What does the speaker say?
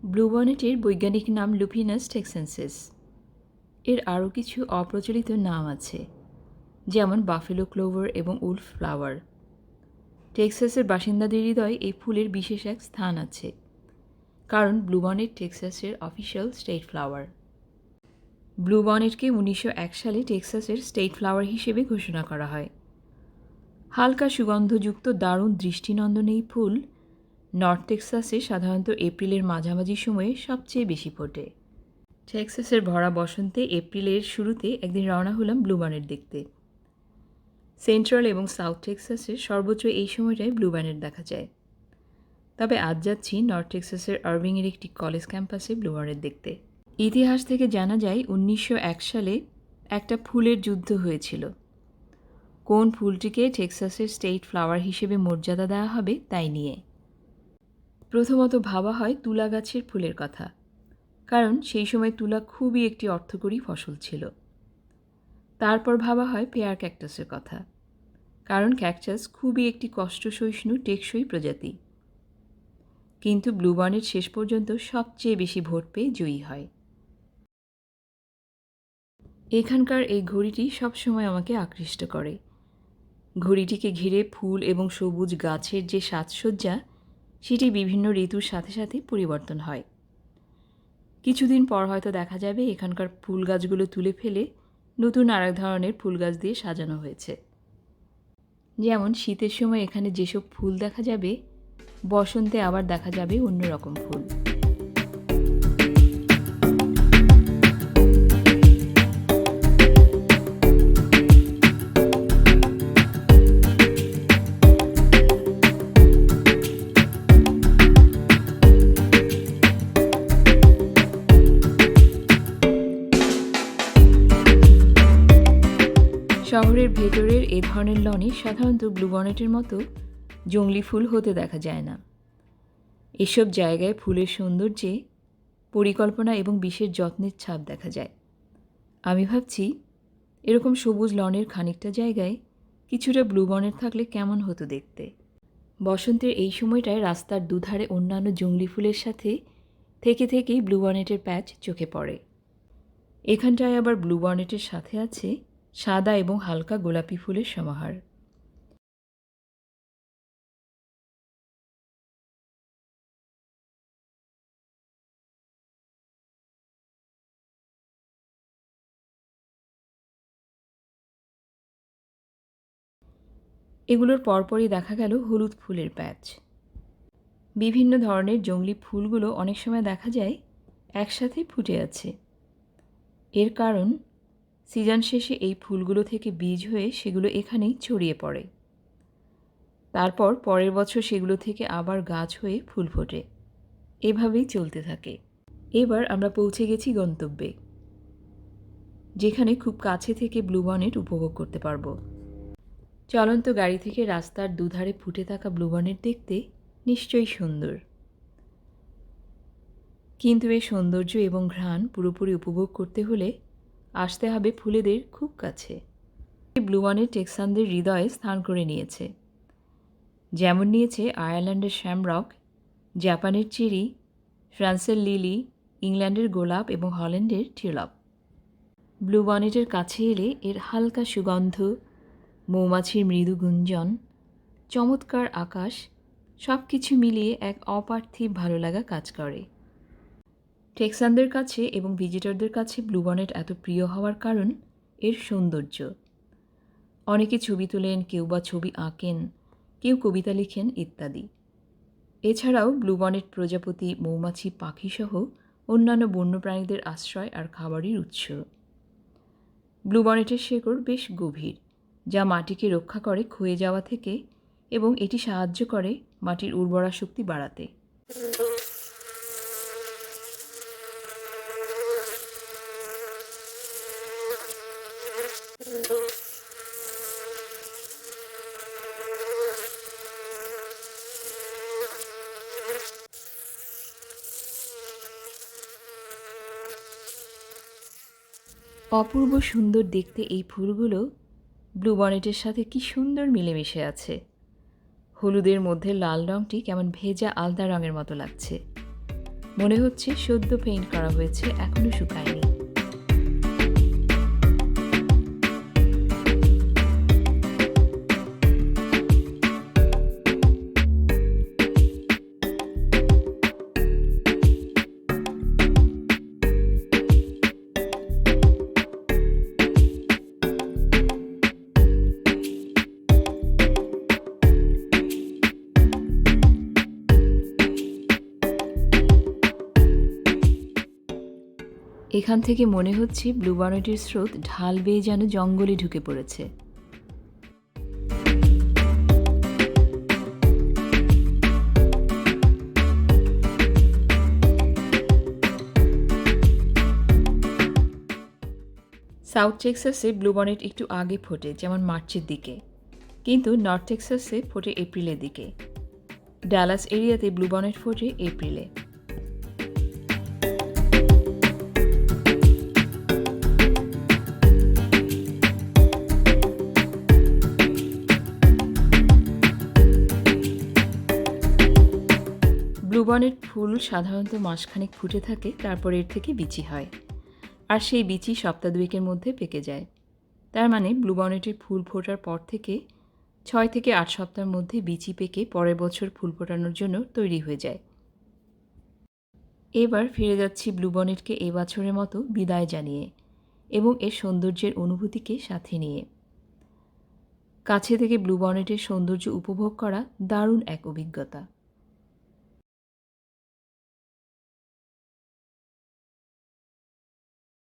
ব্লুবনেটের বৈজ্ঞানিক নাম লুপিনাস টেক্সানসিস। এর আরও কিছু অপ্রচলিত নাম আছে, যেমন বাফেলো ক্লোভার এবং উলফ ফ্লাওয়ার। টেক্সাসের বাসিন্দাদের হৃদয়ে এই ফুলের বিশেষ এক স্থান আছে, কারণ ব্লুবনেট টেক্সাসের অফিসিয়াল স্টেট ফ্লাওয়ার। ব্লুবনেটকে 1901 সালে টেক্সাসের স্টেট ফ্লাওয়ার হিসেবে ঘোষণা করা হয়। হালকা সুগন্ধযুক্ত দারুণ দৃষ্টিনন্দন এই ফুল নর্থ টেক্সাসে সাধারণত এপ্রিলের মাঝামাঝি সময়ে সবচেয়ে বেশি ফোটে। টেক্সাসের ভরা বসন্তে এপ্রিলের শুরুতে একদিন রওনা হলাম ব্লুবনেট দেখতে। সেন্ট্রাল এবং সাউথ টেক্সাসের সর্বোচ্চ এই সময়টায় ব্লুবনেট দেখা যায়। তবে আজ যাচ্ছি নর্থ টেক্সাসের আরভিংয়ের একটি কলেজ ক্যাম্পাসে ব্লুবনেট দেখতে। ইতিহাস থেকে জানা যায় 1901 সালে একটা ফুলের যুদ্ধ হয়েছিল। কোন ফুলটিকে টেক্সাসের স্টেট ফ্লাওয়ার হিসেবে মর্যাদা দেওয়া হবে তাই নিয়ে। প্রথমত ভাবা হয় তুলা গাছের ফুলের কথা, কারণ সেই সময় তুলা খুবই একটি অর্থকরী ফসল ছিল। তারপর ভাবা হয় পেয়ার ক্যাকটাসের কথা, কারণ ক্যাকটাস খুবই একটি কষ্টসহিষ্ণু টেকসই প্রজাতি। কিন্তু ব্লুবনেট শেষ পর্যন্ত সবচেয়ে বেশি ভোট পেয়ে জয়ী হয়। এখানকার এই ঘড়িটি সবসময় আমাকে আকৃষ্ট করে। ঘড়িটিকে ঘিরে ফুল এবং সবুজ গাছের যে সাজসজ্জা, সেটি বিভিন্ন ঋতুর সাথে সাথে পরিবর্তন হয়। কিছুদিন পর হয়তো দেখা যাবে এখানকার ফুল গাছগুলো তুলে ফেলে নতুন আরেক ধরনের ফুল গাছ দিয়ে সাজানো হয়েছে। যেমন শীতের সময় এখানে যেসব ফুল দেখা যাবে, বসন্তে আবার দেখা যাবে অন্যরকম ফুল। শহরের ভেতরের এ ধরনের লনে সাধারণত ব্লুবনেটের মতো জংলি ফুল হতে দেখা যায় না। এসব জায়গায় ফুলের সৌন্দর্যে পরিকল্পনা এবং বিশেষ যত্নের ছাপ দেখা যায়। আমি ভাবছি এরকম সবুজ লনের খানিকটা জায়গায় কিছুটা ব্লুবনেট থাকলে কেমন হতো দেখতে। বসন্তের এই সময়টায় রাস্তার দুধারে অন্যান্য জংলি ফুলের সাথে থেকে থেকেই ব্লুবনেটের প্যাচ চোখে পড়ে। এখানটায় আবার ব্লুবনেটের সাথে আছে সাদা এবং হালকা গোলাপি ফুলের সমাহার। এগুলোর পরপরই দেখা গেল হলুদ ফুলের প্যাচ। বিভিন্ন ধরনের জংলি ফুলগুলো অনেক সময় দেখা যায় একসাথে ফুটে আছে। এর কারণ সিজন শেষে এই ফুলগুলো থেকে বীজ হয়ে সেগুলো এখানেই ছড়িয়ে পড়ে। তারপর পরের বছর সেগুলো থেকে আবার গাছ হয়ে ফুল ফোটে। এভাবেই চলতে থাকে। এবার আমরা পৌঁছে গেছি গন্তব্যে, যেখানে খুব কাছে থেকে ব্লুবনেট উপভোগ করতে পারবো। চলন্ত গাড়ি থেকে রাস্তার দুধারে ফুটে থাকা ব্লুবনেট দেখতে নিশ্চয়ই সুন্দর, কিন্তু এই সৌন্দর্য এবং ঘ্রাণ পুরোপুরি উপভোগ করতে হলে আসতে হবে ফুলেদের খুব কাছে। ব্লুবনেট টেক্সানদের হৃদয়ে স্থান করে নিয়েছে, যেমন নিয়েছে আয়ারল্যান্ডের শ্যামরক, জাপানের চেরি, ফ্রান্সের লিলি, ইংল্যান্ডের গোলাপ এবং হল্যান্ডের টিউলিপ। ব্লুবনেটের কাছে এলে এর হালকা সুগন্ধ, মৌমাছির মৃদু গুঞ্জন, চমৎকার আকাশ সব কিছু মিলিয়ে এক অপার্থিব ভালো লাগা কাজ করে। টেক্সানদের কাছে এবং ভিজিটরদের কাছে ব্লুবনেট এত প্রিয় হওয়ার কারণ এর সৌন্দর্য। অনেকে ছবি তোলেন, কেউ বা ছবি আঁকেন, কেউ কবিতা লিখেন ইত্যাদি। এছাড়াও ব্লুবনেট প্রজাপতি, মৌমাছি, পাখিসহ অন্যান্য বন্যপ্রাণীদের আশ্রয় আর খাবারের উৎস। ব্লুবনেটের শেকড় বেশ গভীর, যা মাটিকে রক্ষা করে ক্ষয়ে যাওয়া থেকে এবং এটি সাহায্য করে মাটির উর্বরা শক্তি বাড়াতে। অপূর্ব সুন্দর দেখতে এই ফুলগুলো ব্লুবনেটের সাথে কি সুন্দর মিলেমিশে আছে। হলুদের মধ্যে লাল রঙটি কেমন ভেজা আলতা রঙের মতো লাগছে। মনে হচ্ছে সদ্য পেইন্ট করা হয়েছে, এখনও শুকায়নি। এখান থেকে মনে হচ্ছে ব্লুবনেটের স্রোত ঢাল বেয়ে যেন জঙ্গলে ঢুকে পড়েছে। সাউথ টেক্সাসে ব্লুবনেট একটু আগে ফোটে, যেমন মার্চের দিকে, কিন্তু নর্থ টেক্সাসে ফোটে এপ্রিলের দিকে। ডালাস এরিয়াতে ব্লুবনেট ফোটে এপ্রিলে। ব্লুবনেট ফুল সাধারণত মাসখানেক ফুটে থাকে, তারপর এর থেকে বিচি হয়, আর সেই বিচি সপ্তাহ দুয়েকের মধ্যে পেকে যায়। তার মানে ব্লুবনেটের ফুল ফোটার পর থেকে 6 থেকে 8 সপ্তাহের মধ্যে বিচি পেকে পরের বছর ফুল ফোটানোর জন্য তৈরি হয়ে যায়। এবার ফিরে যাচ্ছি ব্লুবনেটকে এ বছরের মতো বিদায় জানিয়ে এবং এর সৌন্দর্যের অনুভূতিকে সাথে নিয়ে। কাছে থেকে ব্লুবনেটের সৌন্দর্য উপভোগ করা দারুণ এক অভিজ্ঞতা।